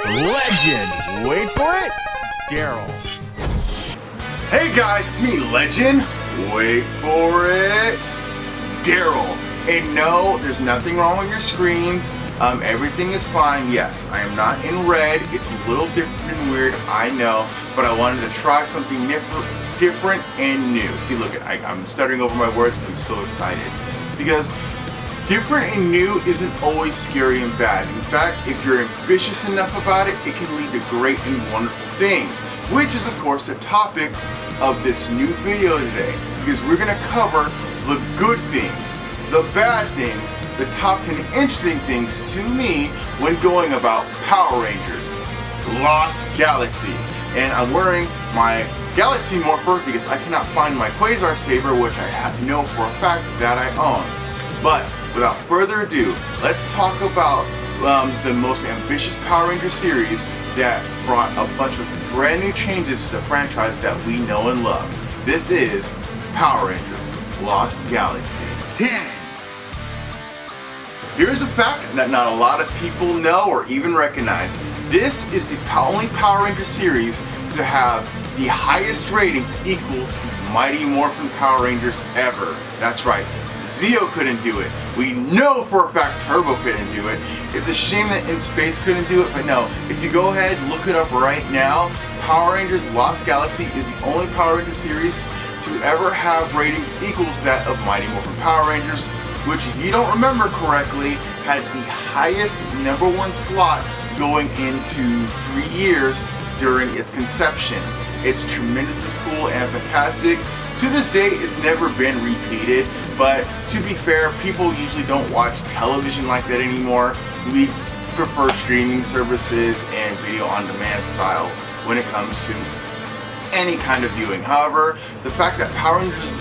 Legend. Wait for it, Daryl. Hey guys, it's me, Legend. Wait for it, Daryl. And no, there's nothing wrong with your screens. Everything is fine. Yes, I am not in red. It's a little different and weird, I know, but I wanted to try something different and new. See, look, I'm stuttering over my words because I'm so excited. Because different and new isn't always scary and bad. In fact, if you're ambitious enough about it, it can lead to great and wonderful things, which is of course the topic of this new video today, because we're going to cover the good things, the bad things, the top 10 interesting things to me when going about Power Rangers Lost Galaxy. And I'm wearing my Galaxy Morpher because I cannot find my Quasar Saber, which I know for a fact that I own. But without further ado, let's talk about the most ambitious Power Ranger series that brought a bunch of brand new changes to the franchise that we know and love. This is Power Rangers Lost Galaxy. 10. Here's a fact that not a lot of people know or even recognize. This is the only Power Ranger series to have the highest ratings equal to Mighty Morphin Power Rangers ever. That's right, Zeo couldn't do it. We know for a fact Turbo couldn't do it. It's a shame that In Space couldn't do it, but no, if you go ahead and look it up right now, Power Rangers Lost Galaxy is the only Power Ranger series to ever have ratings equal to that of Mighty Morphin Power Rangers, which, if you don't remember correctly, had the highest #1 slot going into 3 years during its conception. It's tremendously cool and fantastic. To this day, it's never been repeated, but to be fair, people usually don't watch television like that anymore. We prefer streaming services and video on demand style when it comes to any kind of viewing. However, the fact that Power Rangers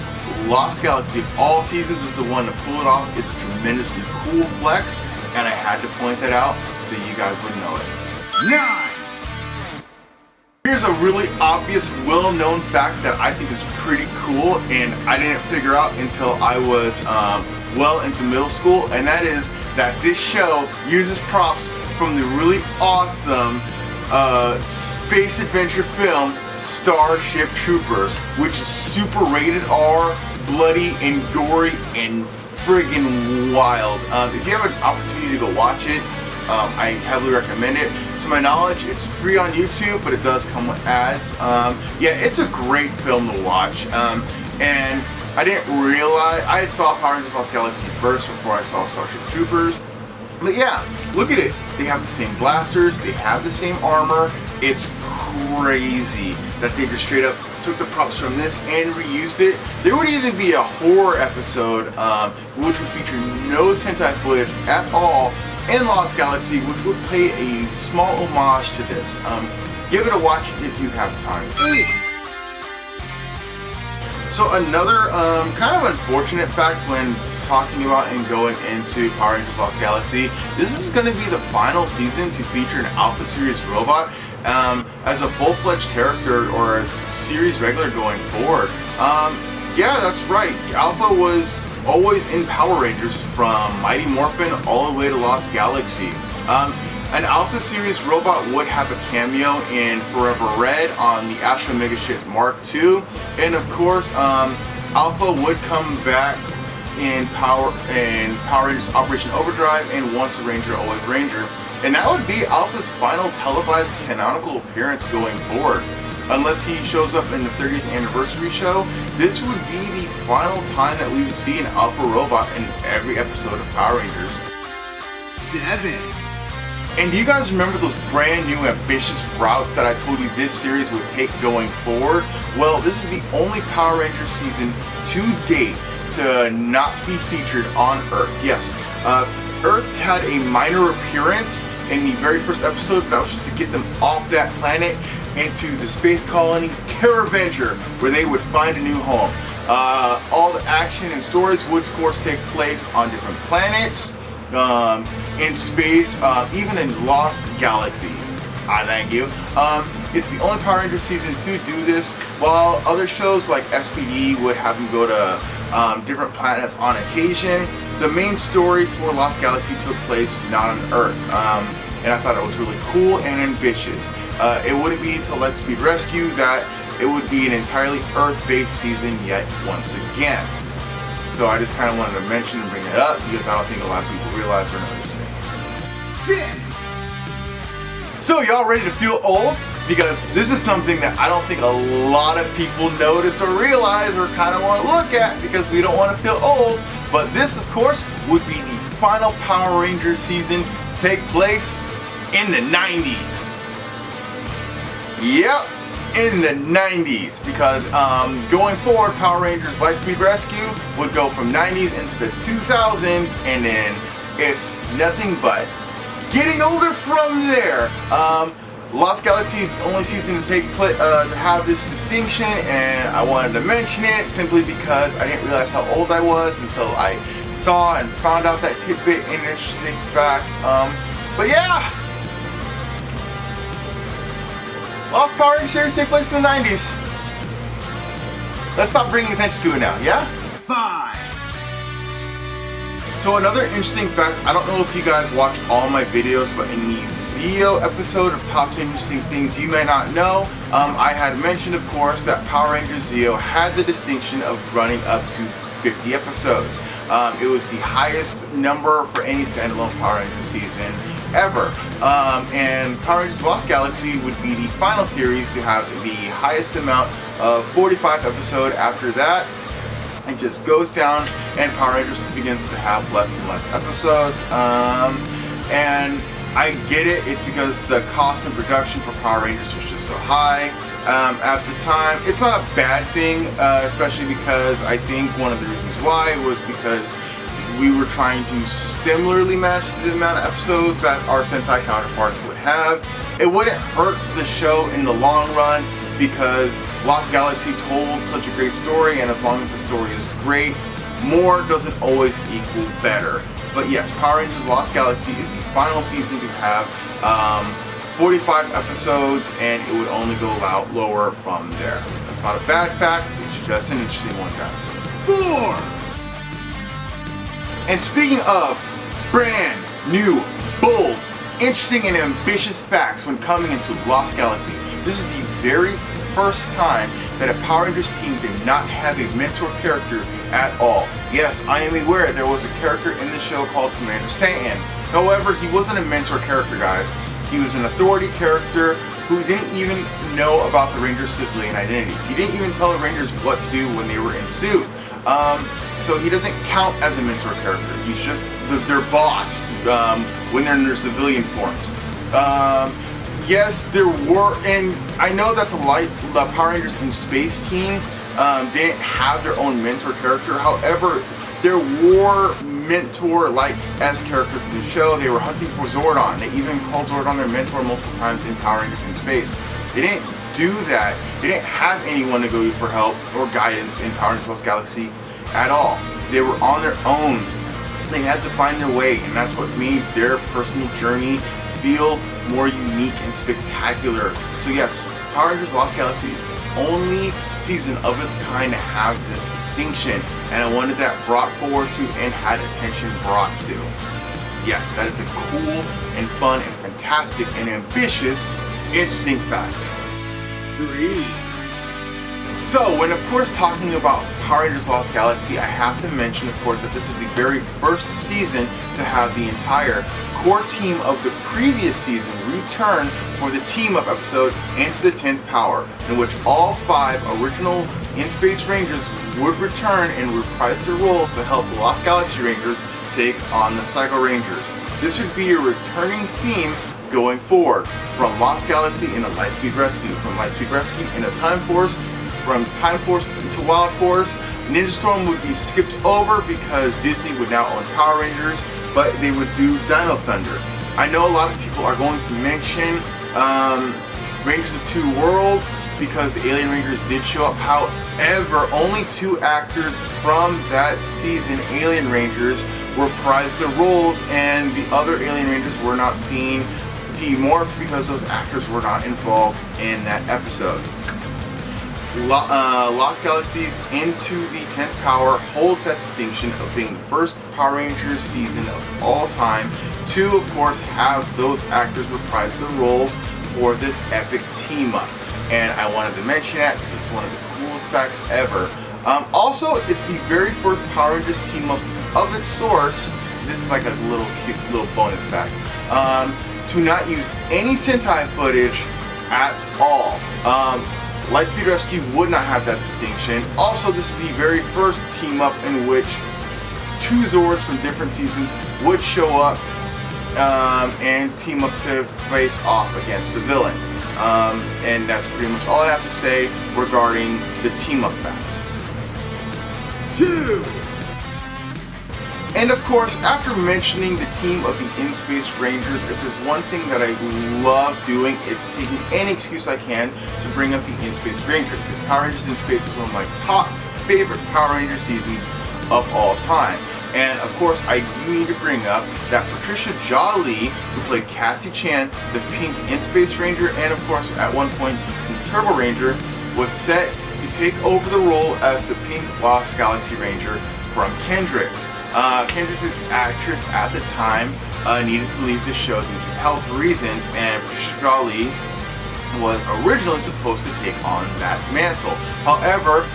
Lost Galaxy of all seasons is the one to pull it off is a tremendously cool flex, and I had to point that out so you guys would know it. 9. Here's a really obvious, well-known fact that I think is pretty cool, and I didn't figure out until I was well into middle school, and that is that this show uses props from the really awesome space adventure film Starship Troopers, which is super rated R, bloody and gory and friggin' wild. If you have an opportunity to go watch it, I heavily recommend it. To my knowledge, it's free on YouTube, but it does come with ads. Yeah, it's a great film to watch. And I didn't realize, I had saw Power Rangers Lost Galaxy first before I saw Starship Troopers. But yeah, look at it. They have the same blasters, they have the same armor. It's crazy that they just straight up took the props from this and reused it. There would even be a horror episode which would feature no Sentai footage at all in Lost Galaxy, which would pay a small homage to this. Give it a watch if you have time. So another kind of unfortunate fact when talking about and going into Power Rangers Lost Galaxy, this is going to be the final season to feature an Alpha Series robot as a full-fledged character or a series regular going forward. Yeah, that's right. Alpha was always in Power Rangers from Mighty Morphin all the way to Lost Galaxy. An Alpha Series robot would have a cameo in Forever Red on the Astro Mega Ship Mark II, and of course, Alpha would come back in Power Rangers Operation Overdrive and Once a Ranger, Always Ranger, and that would be Alpha's final televised canonical appearance going forward. Unless he shows up in the 30th anniversary show, this would be the final time that we would see an Alpha robot in every episode of Power Rangers. 7. And do you guys remember those brand new ambitious routes that I told you this series would take going forward? Well, this is the only Power Rangers season to date to not be featured on Earth. Yes, Earth had a minor appearance in the very first episode. That was just to get them off that planet into the space colony Terraventure, where they would find a new home. All the action and stories would of course take place on different planets, in space, even in Lost Galaxy. I thank you. It's the only Power Rangers season to do this, while other shows like SPD would have them go to different planets on occasion. The main story for Lost Galaxy took place not on Earth. and I thought it was really cool and ambitious. It wouldn't be until Lightspeed Rescue that it would be an entirely Earth-based season yet once again. So I just kind of wanted to mention and bring it up because I don't think a lot of people realize or notice it. So y'all ready to feel old? Because this is something that I don't think a lot of people notice or realize or kind of want to look at because we don't want to feel old. But this, of course, would be the final Power Rangers season to take place in the 90s. Yep, in the 90s. Because going forward, Power Rangers Lightspeed Rescue would go from 90s into the 2000s, and then it's nothing but getting older from there. Lost Galaxy is the only season to have this distinction, and I wanted to mention it simply because I didn't realize how old I was until I saw and found out that tidbit and interesting fact. But yeah, Lost Power Rangers series take place in the 90s. Let's stop bringing attention to it now, yeah? 5. So another interesting fact, I don't know if you guys watch all my videos, but in the Zeo episode of Top 10 Interesting Things You May Not Know, I had mentioned, of course, that Power Rangers Zeo had the distinction of running up to 50 episodes. It was the highest number for any standalone Power Rangers season ever. And Power Rangers Lost Galaxy would be the final series to have the highest amount of 45 episodes. After that, it just goes down, and Power Rangers begins to have less and less episodes. And I get it, it's because the cost of production for Power Rangers was just so high at the time. It's not a bad thing, especially because I think one of the reasons why was because we were trying to similarly match the amount of episodes that our Sentai counterparts would have. It wouldn't hurt the show in the long run because Lost Galaxy told such a great story, and as long as the story is great, more doesn't always equal better. But yes, Power Rangers Lost Galaxy is the final season to have 45 episodes, and it would only go out lower from there. That's not a bad fact, it's just an interesting one, guys. 4. And speaking of brand new, bold, interesting, and ambitious facts when coming into Lost Galaxy, this is the very first time that a Power Rangers team did not have a mentor character at all. Yes, I am aware there was a character in the show called Commander Stanton. However, he wasn't a mentor character, guys. He was an authority character who didn't even know about the Rangers' civilian identities. He didn't even tell the Rangers what to do when they were in suit. So he doesn't count as a mentor character. He's just their boss when they're in their civilian forms. Yes, there were, and I know that the Power Rangers in Space team didn't have their own mentor character. However, there were mentor-like as characters in the show. They were hunting for Zordon. They even called Zordon their mentor multiple times in Power Rangers in Space. They didn't do that. They didn't have anyone to go to for help or guidance in Power Rangers Lost Galaxy at all. They were on their own. They had to find their way, and that's what made their personal journey feel more unique and spectacular. So yes, Power Rangers Lost Galaxy is the only season of its kind to have this distinction, and I wanted that brought forward to and had attention brought to. Yes, that is a cool and fun and fantastic and ambitious, interesting fact. 3. So, when of course talking about Power Rangers Lost Galaxy, I have to mention, of course, that this is the very first season to have the entire core team of the previous season return for the team-up episode Into the 10th Power, in which all 5 original In-Space Rangers would return and reprise their roles to help the Lost Galaxy Rangers take on the Psycho Rangers. This would be a returning theme going forward, from Lost Galaxy into Lightspeed Rescue, from Lightspeed Rescue into Time Force, from Time Force into Wild Force. Ninja Storm would be skipped over because Disney would now own Power Rangers, but they would do Dino Thunder. I know a lot of people are going to mention Rangers of Two Worlds because the Alien Rangers did show up. However, only 2 actors from that season, Alien Rangers, reprised their roles, and the other Alien Rangers were not seen demorphed because those actors were not involved in that episode. Lost Galaxies Into the 10th Power holds that distinction of being the first Power Rangers season of all time to, of course, have those actors reprise their roles for this epic team-up. And I wanted to mention that because it's one of the coolest facts ever. Also, it's the very first Power Rangers team-up of its source. This is like a little cute little bonus fact. To not use any Sentai footage at all. Lightspeed Rescue would not have that distinction. Also, this is the very first team-up in which two Zords from different seasons would show up and team up to face off against the villains. And that's pretty much all I have to say regarding the team-up fact. 2. And of course, after mentioning the team of the In-Space Rangers, if there's one thing that I love doing, it's taking any excuse I can to bring up the In-Space Rangers, because Power Rangers in Space was one of my top favorite Power Ranger seasons of all time. And of course, I do need to bring up that Patricia Jolly, who played Cassie Chan, the pink In-Space Ranger, and of course, at one point, the pink Turbo Ranger, was set to take over the role as the pink Lost Galaxy Ranger from Kendricks. Kendricks' actress at the time needed to leave the show due to health reasons, and Patricia Jolly was originally supposed to take on that mantle. However,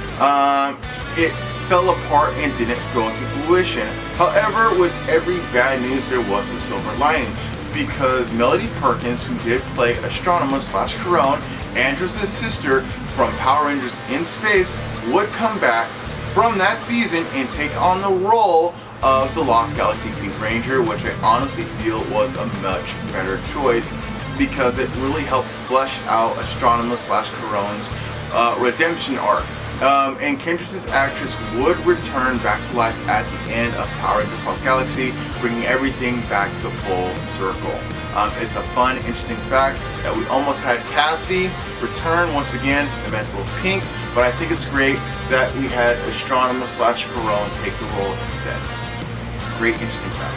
it fell apart and didn't go into fruition. However, with every bad news, there was a silver lining, because Melody Perkins, who did play Astronema / Corone, Andrus' sister from Power Rangers in Space, would come back from that season and take on the role of the Lost Galaxy Pink Ranger, which I honestly feel was a much better choice because it really helped flesh out Astronema / Corone's redemption arc. And Kendricks' actress would return back to life at the end of Power Rangers Lost Galaxy, bringing everything back to full circle. It's a fun, interesting fact that we almost had Cassie return once again from the mantle of Pink, but I think it's great that we had Astronema / Corone take the role instead. Great, interesting fact.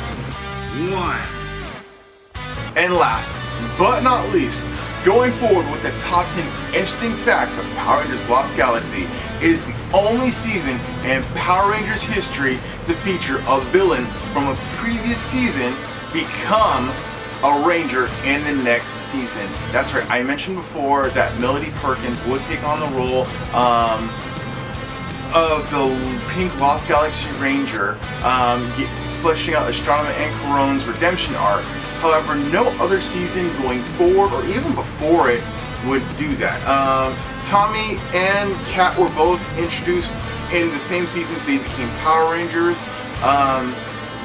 1. And last, but not least, going forward with the top 10 interesting facts of Power Rangers Lost Galaxy, it is the only season in Power Rangers history to feature a villain from a previous season become a Ranger in the next season. That's right, I mentioned before that Melody Perkins would take on the role of the pink Lost Galaxy Ranger, fleshing out Astronema and Corone's redemption arc. However, no other season going forward or even before it would do that. Tommy and Kat were both introduced in the same season, so they became Power Rangers.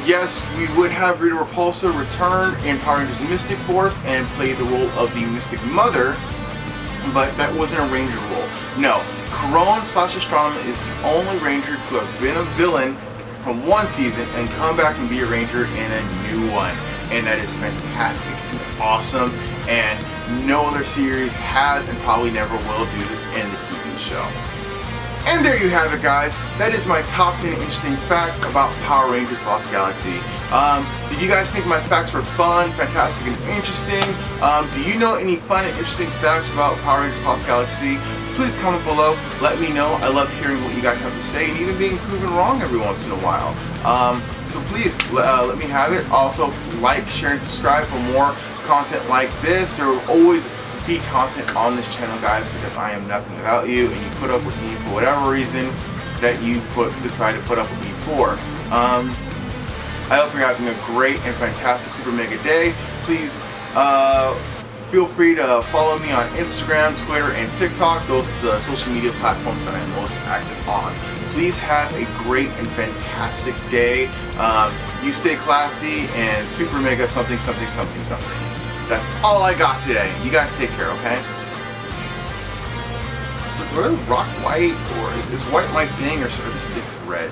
Yes, we would have Rita Repulsa return in Power Rangers Mystic Force and play the role of the Mystic Mother, but that wasn't a Ranger role. No, Corone / Astronema is the only Ranger to have been a villain from one season and come back and be a Ranger in a new one. And that is fantastic and awesome, and no other series has and probably never will do this in the TV show. And there you have it, guys. That is my top 10 interesting facts about Power Rangers Lost Galaxy. Did you guys think my facts were fun, fantastic, and interesting? Do you know any fun and interesting facts about Power Rangers Lost Galaxy? Please comment below, let me know. I love hearing what you guys have to say and even being proven wrong every once in a while. So please let me have it. Also, like, share, and subscribe for more content like this. There will always be content on this channel, guys, because I am nothing without you, and you put up with me for whatever reason that you decide to put up with me for. I hope you're having a great and fantastic super mega day. Please feel free to follow me on Instagram, Twitter, and TikTok. Those are the social media platforms that I'm most active on. Please have a great and fantastic day. You stay classy and super mega something, something, something, something. That's all I got today. You guys take care, okay? So do I rock white, or is white my thing, or should I just stick to red?